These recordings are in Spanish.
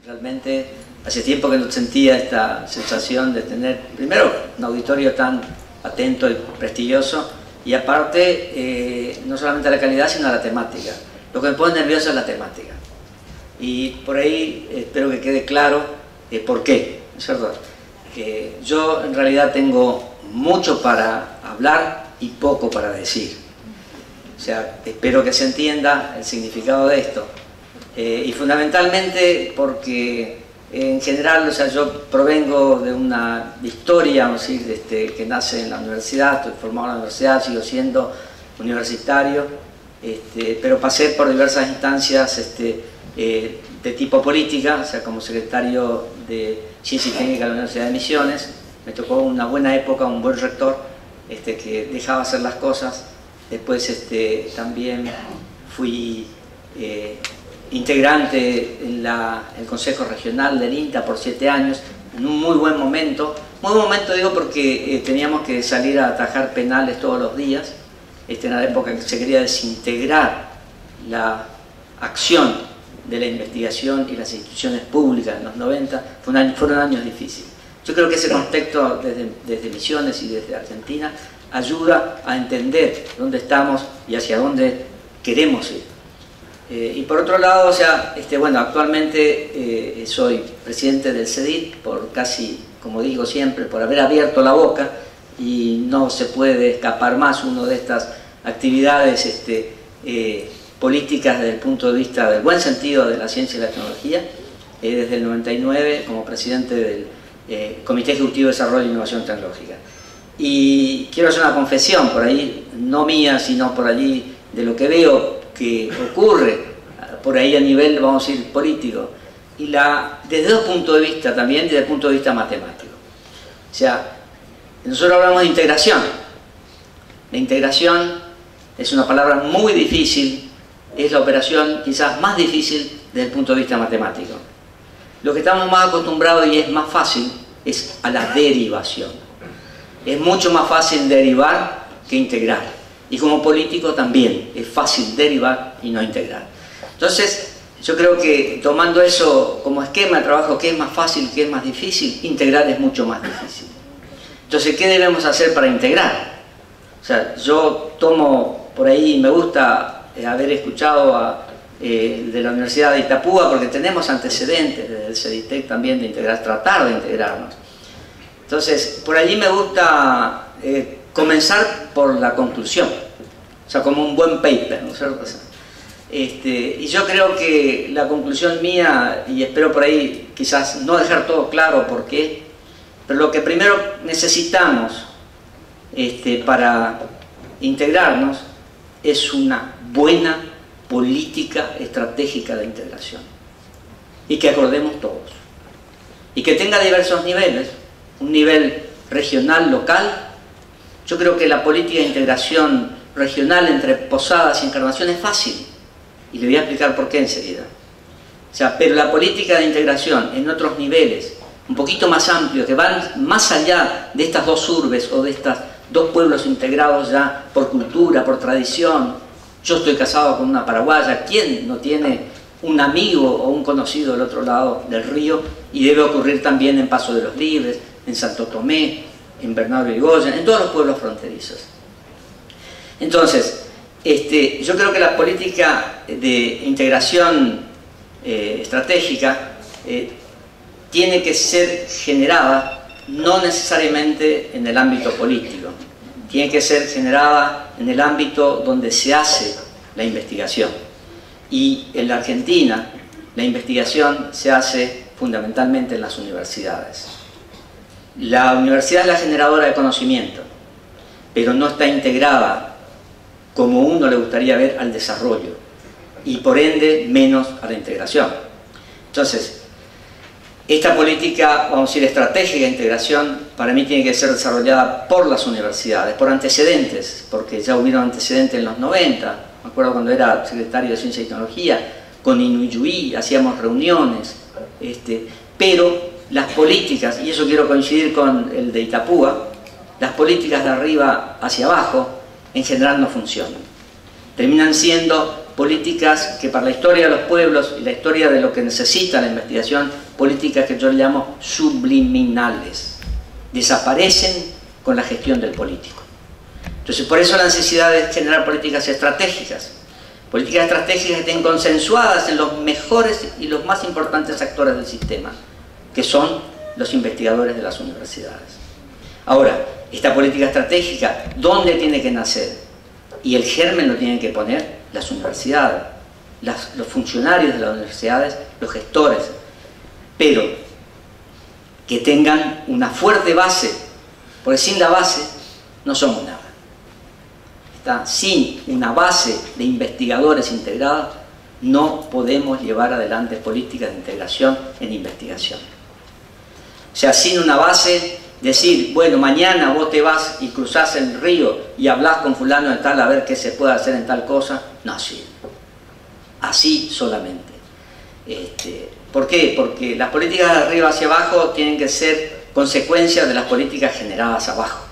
Realmente hace tiempo que no sentía esta sensación de tener, primero, un auditorio tan atento y prestigioso, y aparte, no solamente la calidad, sino la temática. Lo que me pone nervioso es la temática. Y por ahí espero que quede claro por qué, ¿no es cierto? Yo en realidad tengo mucho para hablar y poco para decir. O sea, espero que se entienda el significado de esto. Y fundamentalmente porque en general, o sea, yo provengo de una historia, vamos a decir, que nace en la universidad, estoy formado en la universidad, sigo siendo universitario, pero pasé por diversas instancias de tipo política, o sea, como secretario de Ciencia y Técnica de la Universidad de Misiones. Me tocó una buena época, un buen rector que dejaba hacer las cosas. Después también fui integrante en el Consejo Regional del INTA por 7 años, en un muy buen momento. Muy buen momento digo porque teníamos que salir a atajar penales todos los días. En la época en que se quería desintegrar la acción de la investigación y las instituciones públicas en los 90, fueron años difíciles. Yo creo que ese contexto desde Misiones y desde Argentina ayuda a entender dónde estamos y hacia dónde queremos ir. Y por otro lado, o sea, bueno, actualmente soy presidente del CEDIT por casi, como digo siempre, por haber abierto la boca, y no se puede escapar más uno de estas actividades políticas desde el punto de vista del buen sentido de la ciencia y la tecnología, desde el 99 como presidente del Comité Ejecutivo de Desarrollo e Innovación Tecnológica. Y quiero hacer una confesión, por ahí, no mía, sino por allí, de lo que veo que ocurre por ahí a nivel, vamos a decir, político, y desde dos puntos de vista también, desde el punto de vista matemático. O sea, nosotros hablamos de integración. La integración es una palabra muy difícil, es la operación quizás más difícil desde el punto de vista matemático. Lo que estamos más acostumbrados y es más fácil es a la derivación. Es mucho más fácil derivar que integrar. Y como político también es fácil derivar y no integrar. Entonces, yo creo que tomando eso como esquema de trabajo, ¿qué es más fácil, qué es más difícil? Integrar es mucho más difícil. Entonces, ¿qué debemos hacer para integrar? O sea, yo tomo por ahí, me gusta haber escuchado de la Universidad de Itapúa, porque tenemos antecedentes desde el CEDITEC también de integrar, tratar de integrarnos. Entonces, por allí me gusta comenzar por la conclusión, o sea, como un buen paper, ¿no es cierto? O sea, y yo creo que la conclusión mía, y espero por ahí quizás no dejar todo claro por qué, pero lo que primero necesitamos para integrarnos es una buena política estratégica de integración, y que acordemos todos, y que tenga diversos niveles, un nivel regional, local. Yo creo que la política de integración regional entre Posadas y Encarnación es fácil, y le voy a explicar por qué enseguida. O sea, pero la política de integración en otros niveles, un poquito más amplios, que van más allá de estas dos urbes o de estos dos pueblos integrados ya por cultura, por tradición. Yo estoy casado con una paraguaya, ¿quién no tiene un amigo o un conocido del otro lado del río? Y debe ocurrir también en Paso de los Libres, en Santo Tomé, en Bernardo de Irigoyen, en todos los pueblos fronterizos. Entonces, yo creo que la política de integración estratégica tiene que ser generada no necesariamente en el ámbito político, tiene que ser generada en el ámbito donde se hace la investigación. Y en la Argentina, la investigación se hace fundamentalmente en las universidades. La universidad es la generadora de conocimiento, pero no está integrada como uno le gustaría ver al desarrollo, y por ende menos a la integración. Entonces, esta política, vamos a decir, estratégica de integración, para mí tiene que ser desarrollada por las universidades, por antecedentes, porque ya hubieron antecedentes en los 90, me acuerdo cuando era secretario de Ciencia y Tecnología, con Inuyuí hacíamos reuniones, pero las políticas, y eso quiero coincidir con el de Itapúa, las políticas de arriba hacia abajo en general no funcionan. Terminan siendo políticas que para la historia de los pueblos y la historia de lo que necesita la investigación, políticas que yo le llamo subliminales. Desaparecen con la gestión del político. Entonces, por eso la necesidad de generar políticas estratégicas que estén consensuadas en los mejores y los más importantes actores del sistema, que son los investigadores de las universidades. Ahora, esta política estratégica, ¿dónde tiene que nacer? Y el germen lo tienen que poner las universidades, los funcionarios de las universidades, los gestores, pero que tengan una fuerte base, porque sin la base no somos nada. Sin una base de investigadores integrados no podemos llevar adelante políticas de integración en investigación. O sea, sin una base, decir, bueno, mañana vos te vas y cruzás el río y hablás con fulano de tal a ver qué se puede hacer en tal cosa, no sirve. Así solamente. ¿Por qué? Porque las políticas de arriba hacia abajo tienen que ser consecuencias de las políticas generadas abajo.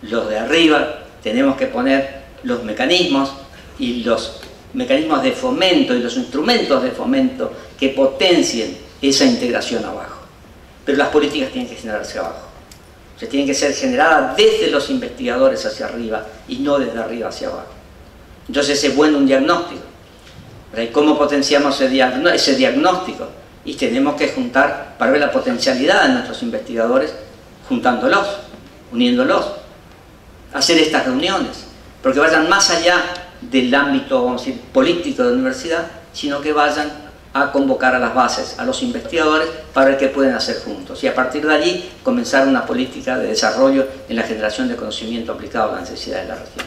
Los de arriba tenemos que poner los mecanismos y los mecanismos de fomento y los instrumentos de fomento que potencien esa integración abajo. Pero las políticas tienen que generarse abajo. O sea, tienen que ser generadas desde los investigadores hacia arriba y no desde arriba hacia abajo. Entonces es bueno un diagnóstico. ¿Y cómo potenciamos ese diagnóstico? Y tenemos que juntar, para ver la potencialidad de nuestros investigadores, juntándolos, uniéndolos, hacer estas reuniones, porque vayan más allá del ámbito, vamos a decir, político de la universidad, sino que vayan a convocar a las bases, a los investigadores, para ver qué pueden hacer juntos. Y a partir de allí, comenzar una política de desarrollo en la generación de conocimiento aplicado a las necesidades de la región.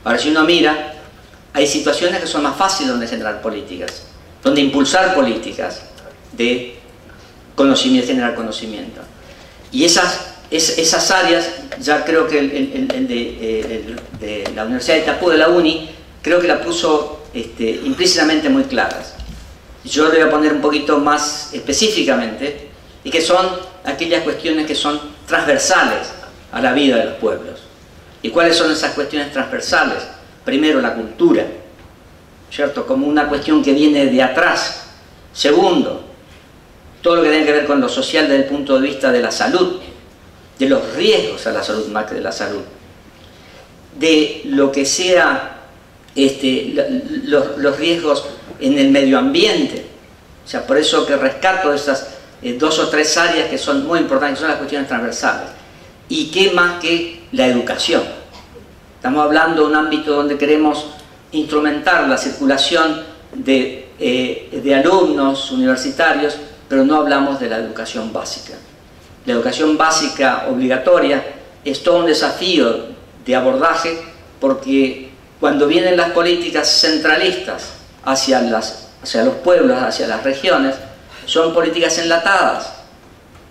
Ahora, si uno mira, hay situaciones que son más fáciles donde generar políticas, donde impulsar políticas de conocimiento, generar conocimiento. Y esas áreas, ya creo que el de la Universidad de Itapú, de la UNI, creo que la puso implícitamente muy claras. Yo le voy a poner un poquito más específicamente, y que son aquellas cuestiones que son transversales a la vida de los pueblos. ¿Y cuáles son esas cuestiones transversales? Primero, la cultura, ¿cierto? Como una cuestión que viene de atrás. Segundo, todo lo que tiene que ver con lo social desde el punto de vista de la salud, de los riesgos a la salud más que de la salud, de lo que sea los riesgos en el medio ambiente. O sea, por eso que rescato esas dos o tres áreas que son muy importantes, que son las cuestiones transversales. ¿Y qué más que la educación? Estamos hablando de un ámbito donde queremos instrumentar la circulación de alumnos universitarios, pero no hablamos de la educación básica. La educación básica obligatoria es todo un desafío de abordaje, porque cuando vienen las políticas centralistas hacia los pueblos, hacia las regiones, son políticas enlatadas.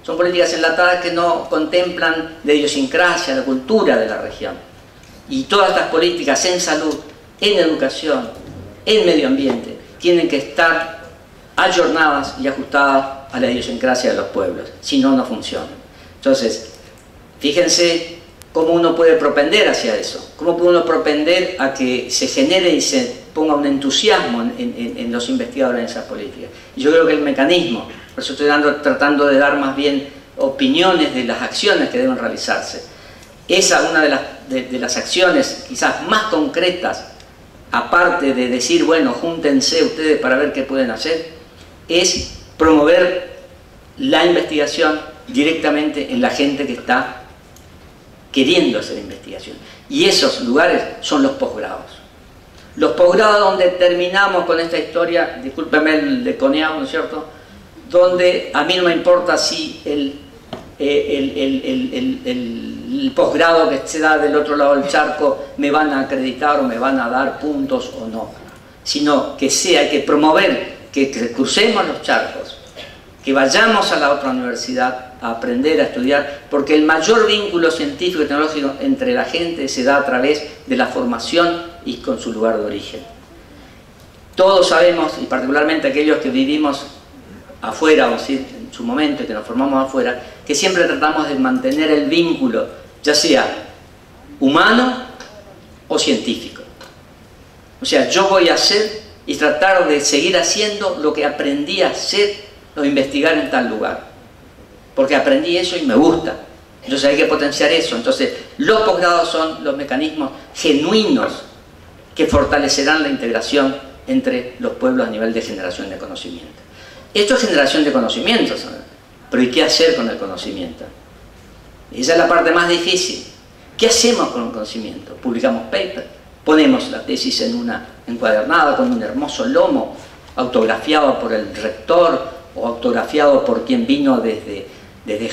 Son políticas enlatadas que no contemplan la idiosincrasia, la cultura de la región. Y todas estas políticas en salud, en educación, en medio ambiente, tienen que estar ayornadas y ajustadas a la idiosincrasia de los pueblos, si no, no funcionan. Entonces, fíjense cómo uno puede propender hacia eso, cómo puede uno propender a que se genere y se ponga un entusiasmo en los investigadores en esas políticas. Y yo creo que el mecanismo, por eso estoy tratando de dar más bien opiniones de las acciones que deben realizarse. Esa, una de las acciones quizás más concretas, aparte de decir, bueno, júntense ustedes para ver qué pueden hacer, es promover la investigación directamente en la gente que está queriendo hacer investigación. Y esos lugares son los posgrados. Los posgrados donde terminamos con esta historia, discúlpeme el de coneado, ¿no es cierto?, donde a mí no me importa si el posgrado que se da del otro lado del charco me van a acreditar o me van a dar puntos o no, sino que hay que promover que crucemos los charcos, que vayamos a la otra universidad a aprender, a estudiar, porque el mayor vínculo científico y tecnológico entre la gente se da a través de la formación y con su lugar de origen. Todos sabemos, y particularmente aquellos que vivimos afuera, o decir, en su momento, y que nos formamos afuera, que siempre tratamos de mantener el vínculo, ya sea humano o científico. O sea, yo voy a hacer y tratar de seguir haciendo lo que aprendí a hacer o investigar en tal lugar. Porque aprendí eso y me gusta. Entonces hay que potenciar eso. Entonces los posgrados son los mecanismos genuinos que fortalecerán la integración entre los pueblos a nivel de generación de conocimiento. Esto es generación de conocimiento, ¿sabes? Pero ¿y qué hacer con el conocimiento? Esa es la parte más difícil. ¿Qué hacemos con el conocimiento? Publicamos papers, ponemos la tesis en una encuadernada con un hermoso lomo, autografiado por el rector o autografiado por quien vino desde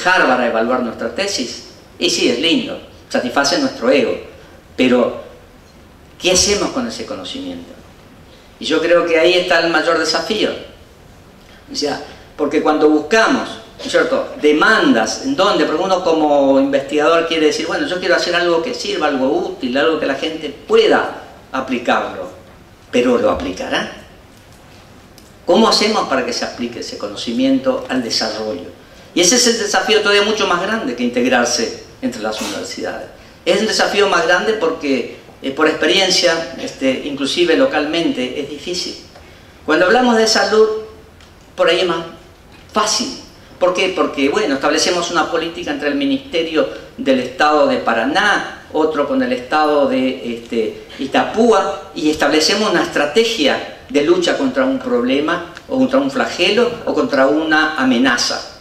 Harvard a evaluar nuestra tesis. Y sí, es lindo, satisface nuestro ego, pero ¿qué hacemos con ese conocimiento? Y yo creo que ahí está el mayor desafío. O sea, porque cuando buscamos, ¿no es cierto?, demandas, ¿en dónde? Porque uno como investigador quiere decir, bueno, yo quiero hacer algo que sirva, algo útil, algo que la gente pueda aplicarlo, pero ¿lo aplicará? ¿Cómo hacemos para que se aplique ese conocimiento al desarrollo? Y ese es el desafío todavía mucho más grande que integrarse entre las universidades. Es el desafío más grande porque, por experiencia, inclusive localmente, es difícil. Cuando hablamos de salud, por ahí es más fácil. ¿Por qué? Porque, bueno, establecemos una política entre el Ministerio del Estado de Paraná, otro con el Estado de Itapúa, y establecemos una estrategia de lucha contra un problema, o contra un flagelo, o contra una amenaza.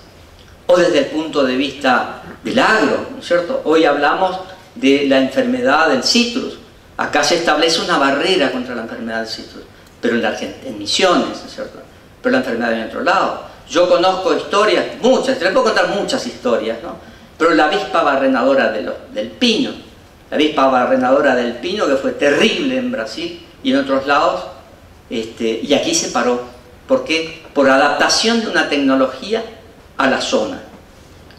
O desde el punto de vista del agro, ¿no es cierto? Hoy hablamos de la enfermedad del citrus. Acá se establece una barrera contra la enfermedad del citrus, pero en Misiones, ¿no es cierto? Pero la enfermedad viene de otro lado. Yo conozco historias, muchas, te les puedo contar muchas historias, ¿no? Pero la avispa barrenadora del pino, la avispa barrenadora del pino que fue terrible en Brasil y en otros lados, y aquí se paró. ¿Por qué? Por adaptación de una tecnología a la zona.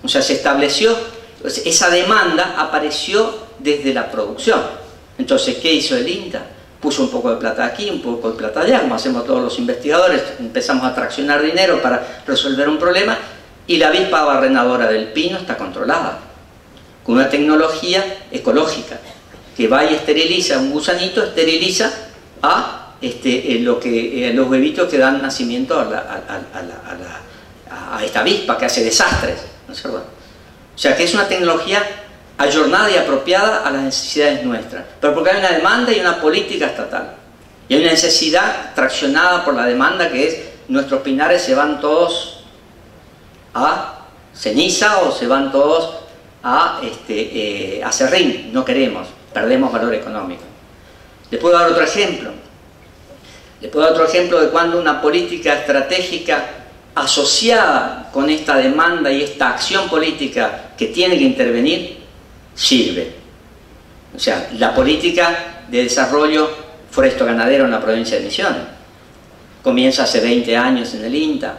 O sea, se estableció, esa demanda apareció desde la producción. Entonces, ¿qué hizo el INTA? Puso un poco de plata aquí, un poco de plata allá, como hacemos todos los investigadores, empezamos a traccionar dinero para resolver un problema, y la avispa barrenadora del pino está controlada, con una tecnología ecológica, que va y esteriliza, un gusanito esteriliza a los huevitos que dan nacimiento a esta avispa que hace desastres, ¿no es verdad? O sea que es una tecnología ayornada y apropiada a las necesidades nuestras, pero porque hay una demanda y una política estatal, y hay una necesidad traccionada por la demanda, que es: nuestros pinares se van todos a ceniza o se van todos a serrín, no queremos, perdemos valor económico. Les puedo dar otro ejemplo. Les puedo dar otro ejemplo de cuando una política estratégica asociada con esta demanda y esta acción política que tiene que intervenir sirve. O sea, la política de desarrollo foresto-ganadero en la provincia de Misiones comienza hace 20 años en el INTA,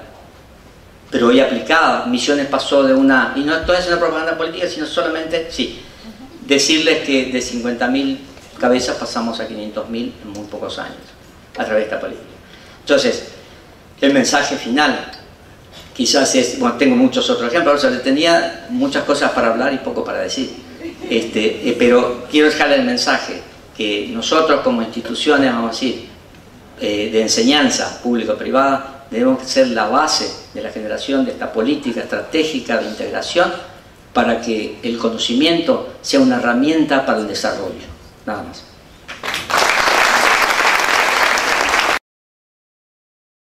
pero hoy aplicada. Misiones pasó de una, y no esto es una propaganda política, sino solamente, sí, decirles que de 50.000 cabezas pasamos a 500.000 en muy pocos años a través de esta política. Entonces, el mensaje final quizás es, bueno, tengo muchos otros ejemplos, o sea, tenía muchas cosas para hablar y poco para decir, pero quiero dejarle el mensaje que nosotros como instituciones, vamos a decir, de enseñanza público-privada, debemos ser la base de la generación de esta política estratégica de integración para que el conocimiento sea una herramienta para el desarrollo, nada más.